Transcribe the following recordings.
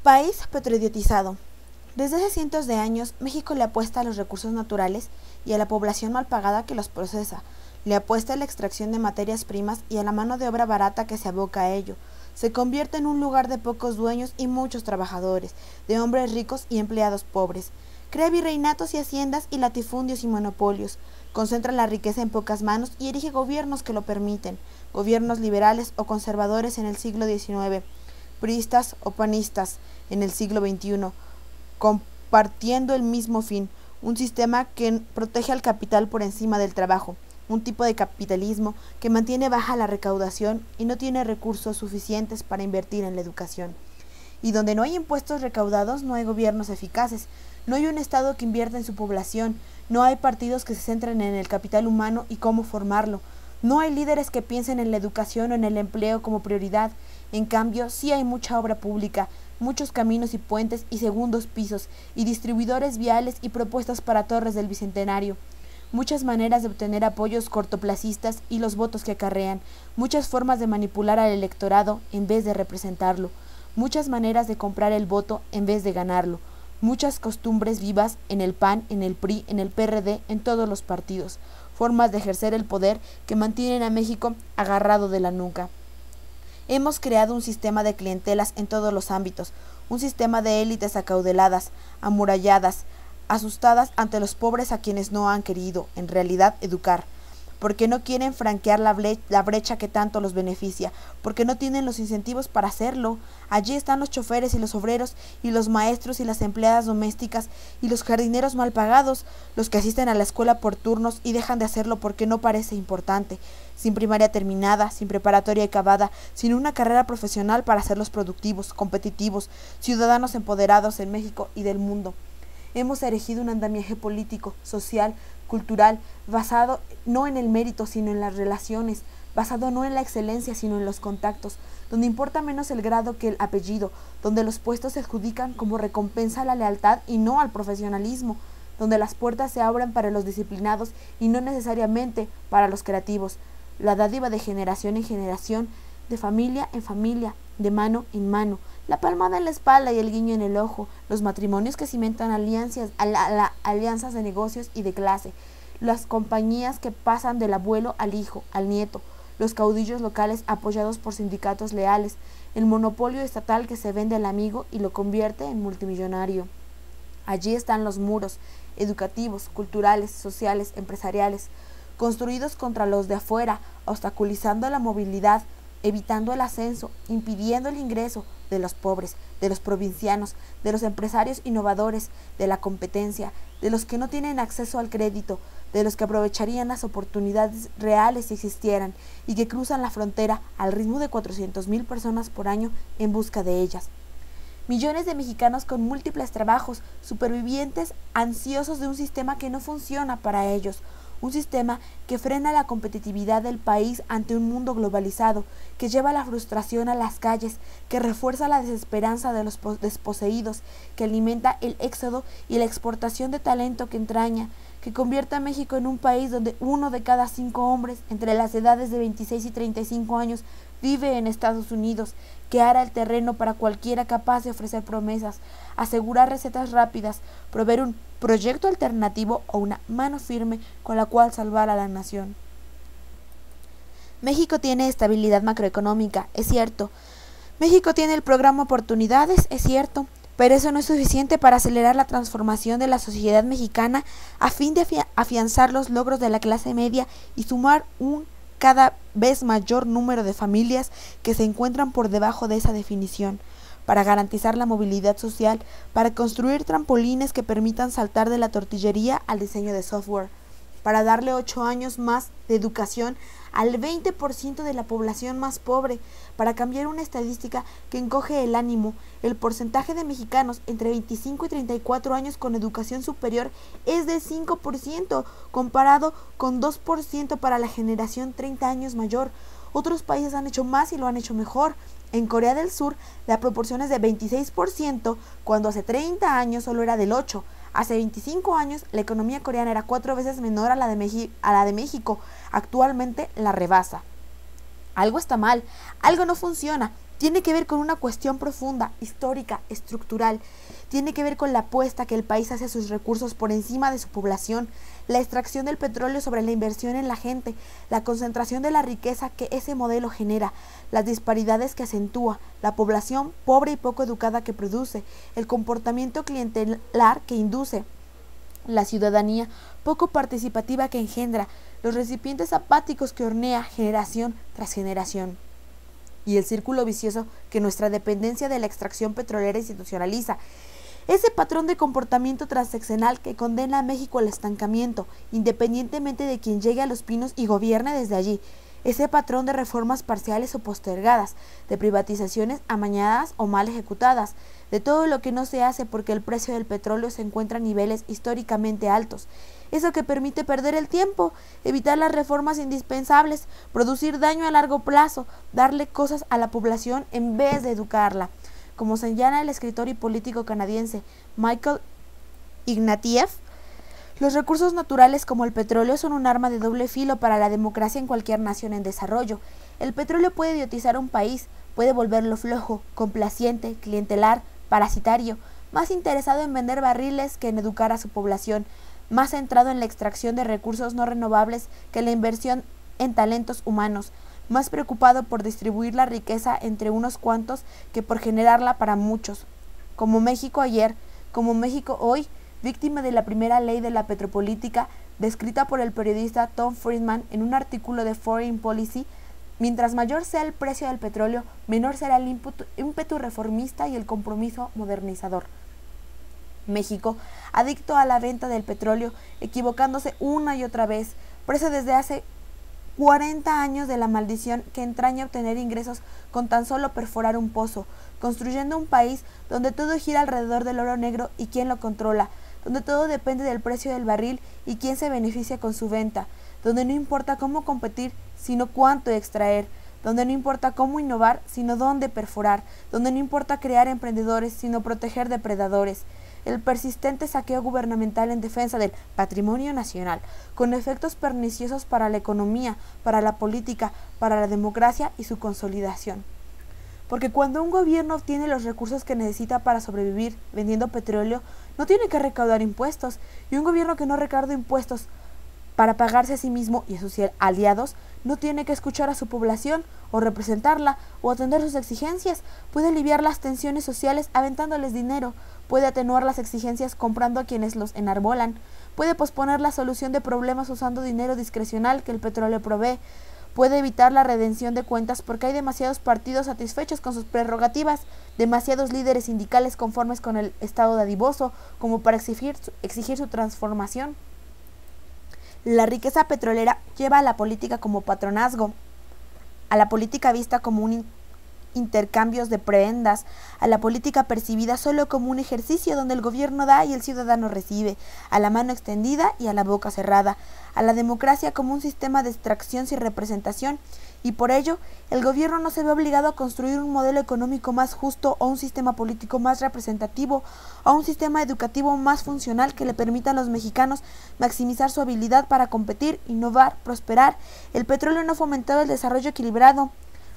País petroidiotizado. Desde hace cientos de años, México le apuesta a los recursos naturales y a la población mal pagada que los procesa. Le apuesta a la extracción de materias primas y a la mano de obra barata que se aboca a ello. Se convierte en un lugar de pocos dueños y muchos trabajadores, de hombres ricos y empleados pobres. Crea virreinatos y haciendas y latifundios y monopolios. Concentra la riqueza en pocas manos y erige gobiernos que lo permiten, gobiernos liberales o conservadores en el siglo XIX, priistas o panistas en el siglo XXI, compartiendo el mismo fin, un sistema que protege al capital por encima del trabajo, un tipo de capitalismo que mantiene baja la recaudación y no tiene recursos suficientes para invertir en la educación. Y donde no hay impuestos recaudados, no hay gobiernos eficaces, no hay un Estado que invierta en su población, no hay partidos que se centren en el capital humano y cómo formarlo, no hay líderes que piensen en la educación o en el empleo como prioridad. En cambio, sí hay mucha obra pública, muchos caminos y puentes y segundos pisos, y distribuidores viales y propuestas para torres del Bicentenario. Muchas maneras de obtener apoyos cortoplacistas y los votos que acarrean, muchas formas de manipular al electorado en vez de representarlo, muchas maneras de comprar el voto en vez de ganarlo, muchas costumbres vivas en el PAN, en el PRI, en el PRD, en todos los partidos, formas de ejercer el poder que mantienen a México agarrado de la nuca. Hemos creado un sistema de clientelas en todos los ámbitos, un sistema de élites acaudaladas, amuralladas, asustadas ante los pobres a quienes no han querido, en realidad, educar, porque no quieren franquear la brecha que tanto los beneficia, porque no tienen los incentivos para hacerlo. Allí están los choferes y los obreros, y los maestros y las empleadas domésticas, y los jardineros mal pagados, los que asisten a la escuela por turnos y dejan de hacerlo porque no parece importante, sin primaria terminada, sin preparatoria acabada, sin una carrera profesional para hacerlos productivos, competitivos, ciudadanos empoderados en México y del mundo. Hemos erigido un andamiaje político, social, cultural, basado no en el mérito sino en las relaciones, basado no en la excelencia sino en los contactos, donde importa menos el grado que el apellido, donde los puestos se adjudican como recompensa a la lealtad y no al profesionalismo, donde las puertas se abren para los disciplinados y no necesariamente para los creativos, la dádiva de generación en generación, de familia en familia, de mano en mano, la palmada en la espalda y el guiño en el ojo, los matrimonios que cimentan alianzas de negocios y de clase, las compañías que pasan del abuelo al hijo, al nieto, los caudillos locales apoyados por sindicatos leales, el monopolio estatal que se vende al amigo y lo convierte en multimillonario. Allí están los muros, educativos, culturales, sociales, empresariales, construidos contra los de afuera, obstaculizando la movilidad, evitando el ascenso, impidiendo el ingreso de los pobres, de los provincianos, de los empresarios innovadores, de la competencia, de los que no tienen acceso al crédito, de los que aprovecharían las oportunidades reales si existieran y que cruzan la frontera al ritmo de 400,000 personas por año en busca de ellas. Millones de mexicanos con múltiples trabajos, supervivientes ansiosos de un sistema que no funciona para ellos, un sistema que frena la competitividad del país ante un mundo globalizado, que lleva la frustración a las calles, que refuerza la desesperanza de los desposeídos, que alimenta el éxodo y la exportación de talento que entraña, que convierte a México en un país donde 1 de cada 5 hombres entre las edades de 26 y 35 años vive en Estados Unidos, que ara el terreno para cualquiera capaz de ofrecer promesas, asegurar recetas rápidas, proveer un proyecto alternativo o una mano firme con la cual salvar a la nación. México tiene estabilidad macroeconómica, es cierto. México tiene el programa Oportunidades, es cierto, pero eso no es suficiente para acelerar la transformación de la sociedad mexicana a fin de afianzar los logros de la clase media y sumar un cada vez mayor número de familias que se encuentran por debajo de esa definición, para garantizar la movilidad social, para construir trampolines que permitan saltar de la tortillería al diseño de software, para darle 8 años más de educación al 20% de la población más pobre, para cambiar una estadística que encoge el ánimo. El porcentaje de mexicanos entre 25 y 34 años con educación superior es de 5%, comparado con 2% para la generación 30 años mayor. Otros países han hecho más y lo han hecho mejor. En Corea del Sur, la proporción es de 26%, cuando hace 30 años solo era del 8%. Hace 25 años, la economía coreana era 4 veces menor a la de México. Actualmente la rebasa. Algo está mal, algo no funciona. Tiene que ver con una cuestión profunda, histórica, estructural. Tiene que ver con la apuesta que el país hace a sus recursos por encima de su población, la extracción del petróleo sobre la inversión en la gente, la concentración de la riqueza que ese modelo genera, las disparidades que acentúa, la población pobre y poco educada que produce, el comportamiento clientelar que induce, la ciudadanía poco participativa que engendra, los recipientes apáticos que hornea generación tras generación, y el círculo vicioso que nuestra dependencia de la extracción petrolera institucionaliza. Ese patrón de comportamiento transeccional que condena a México al estancamiento, independientemente de quien llegue a Los Pinos y gobierne desde allí. Ese patrón de reformas parciales o postergadas, de privatizaciones amañadas o mal ejecutadas, de todo lo que no se hace porque el precio del petróleo se encuentra a niveles históricamente altos. Eso que permite perder el tiempo, evitar las reformas indispensables, producir daño a largo plazo, darle cosas a la población en vez de educarla. Como señala el escritor y político canadiense Michael Ignatieff, los recursos naturales como el petróleo son un arma de doble filo para la democracia en cualquier nación en desarrollo. El petróleo puede idiotizar a un país, puede volverlo flojo, complaciente, clientelar, parasitario, más interesado en vender barriles que en educar a su población, más centrado en la extracción de recursos no renovables que en la inversión en talentos humanos, más preocupado por distribuir la riqueza entre unos cuantos que por generarla para muchos. Como México ayer, como México hoy, víctima de la primera ley de la petropolítica, descrita por el periodista Tom Friedman en un artículo de Foreign Policy, mientras mayor sea el precio del petróleo, menor será el ímpetu reformista y el compromiso modernizador. México, adicto a la venta del petróleo, equivocándose una y otra vez, preso desde hace 40 años de la maldición que entraña obtener ingresos con tan solo perforar un pozo, construyendo un país donde todo gira alrededor del oro negro y quién lo controla, donde todo depende del precio del barril y quién se beneficia con su venta, donde no importa cómo competir, sino cuánto extraer, donde no importa cómo innovar, sino dónde perforar, donde no importa crear emprendedores, sino proteger depredadores. El persistente saqueo gubernamental en defensa del patrimonio nacional, con efectos perniciosos para la economía, para la política, para la democracia y su consolidación. Porque cuando un gobierno obtiene los recursos que necesita para sobrevivir vendiendo petróleo, no tiene que recaudar impuestos, y un gobierno que no recauda impuestos para pagarse a sí mismo y a sus aliados, no tiene que escuchar a su población, o representarla, o atender sus exigencias, puede aliviar las tensiones sociales aventándoles dinero, puede atenuar las exigencias comprando a quienes los enarbolan, puede posponer la solución de problemas usando dinero discrecional que el petróleo provee, puede evitar la redención de cuentas porque hay demasiados partidos satisfechos con sus prerrogativas, demasiados líderes sindicales conformes con el Estado dadivoso como para exigir su transformación. La riqueza petrolera lleva a la política como patronazgo, a la política vista como un intercambios de prebendas, a la política percibida solo como un ejercicio donde el gobierno da y el ciudadano recibe, a la mano extendida y a la boca cerrada, a la democracia como un sistema de extracción sin representación, y por ello el gobierno no se ve obligado a construir un modelo económico más justo o un sistema político más representativo o un sistema educativo más funcional que le permita a los mexicanos maximizar su habilidad para competir, innovar, prosperar. El petróleo no ha fomentado el desarrollo equilibrado,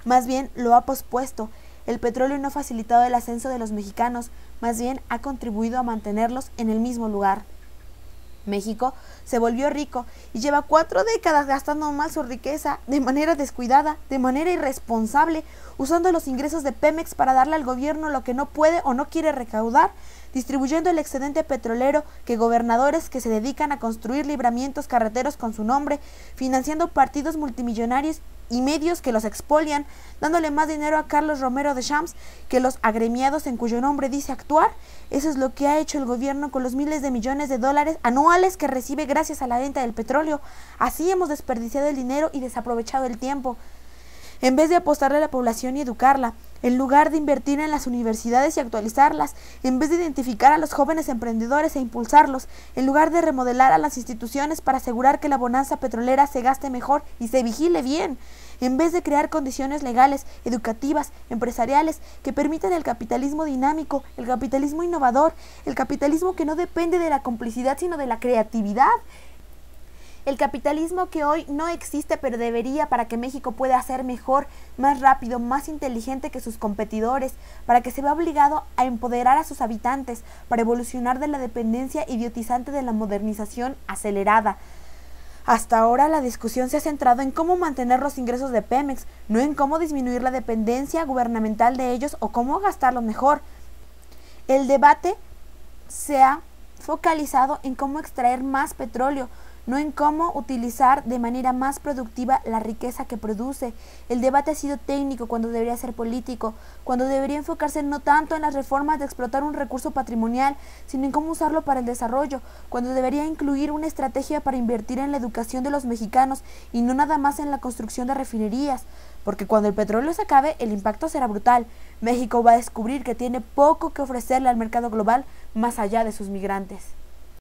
más bien lo ha pospuesto. El petróleo no ha facilitado el ascenso de los mexicanos, más bien ha contribuido a mantenerlos en el mismo lugar. México se volvió rico y lleva 4 décadas gastando mal su riqueza de manera descuidada, de manera irresponsable, usando los ingresos de Pemex para darle al gobierno lo que no puede o no quiere recaudar, distribuyendo el excedente petrolero que gobernadores que se dedican a construir libramientos carreteros con su nombre, financiando partidos multimillonarios y medios que los expolian, dándole más dinero a Carlos Romero de Champs que los agremiados en cuyo nombre dice actuar. Eso es lo que ha hecho el gobierno con los miles de millones de dólares anuales que recibe gracias a la venta del petróleo. Así hemos desperdiciado el dinero y desaprovechado el tiempo. En vez de apostarle a la población y educarla, en lugar de invertir en las universidades y actualizarlas, en vez de identificar a los jóvenes emprendedores e impulsarlos, en lugar de remodelar a las instituciones para asegurar que la bonanza petrolera se gaste mejor y se vigile bien, en vez de crear condiciones legales, educativas, empresariales que permitan el capitalismo dinámico, el capitalismo innovador, el capitalismo que no depende de la complicidad sino de la creatividad. El capitalismo que hoy no existe pero debería para que México pueda ser mejor, más rápido, más inteligente que sus competidores, para que se vea obligado a empoderar a sus habitantes, para evolucionar de la dependencia idiotizante de la modernización acelerada. Hasta ahora la discusión se ha centrado en cómo mantener los ingresos de Pemex, no en cómo disminuir la dependencia gubernamental de ellos o cómo gastarlo mejor. El debate se ha focalizado en cómo extraer más petróleo, no en cómo utilizar de manera más productiva la riqueza que produce. El debate ha sido técnico cuando debería ser político, cuando debería enfocarse no tanto en las reformas de explotar un recurso patrimonial, sino en cómo usarlo para el desarrollo, cuando debería incluir una estrategia para invertir en la educación de los mexicanos y no nada más en la construcción de refinerías, porque cuando el petróleo se acabe, el impacto será brutal. México va a descubrir que tiene poco que ofrecerle al mercado global más allá de sus migrantes.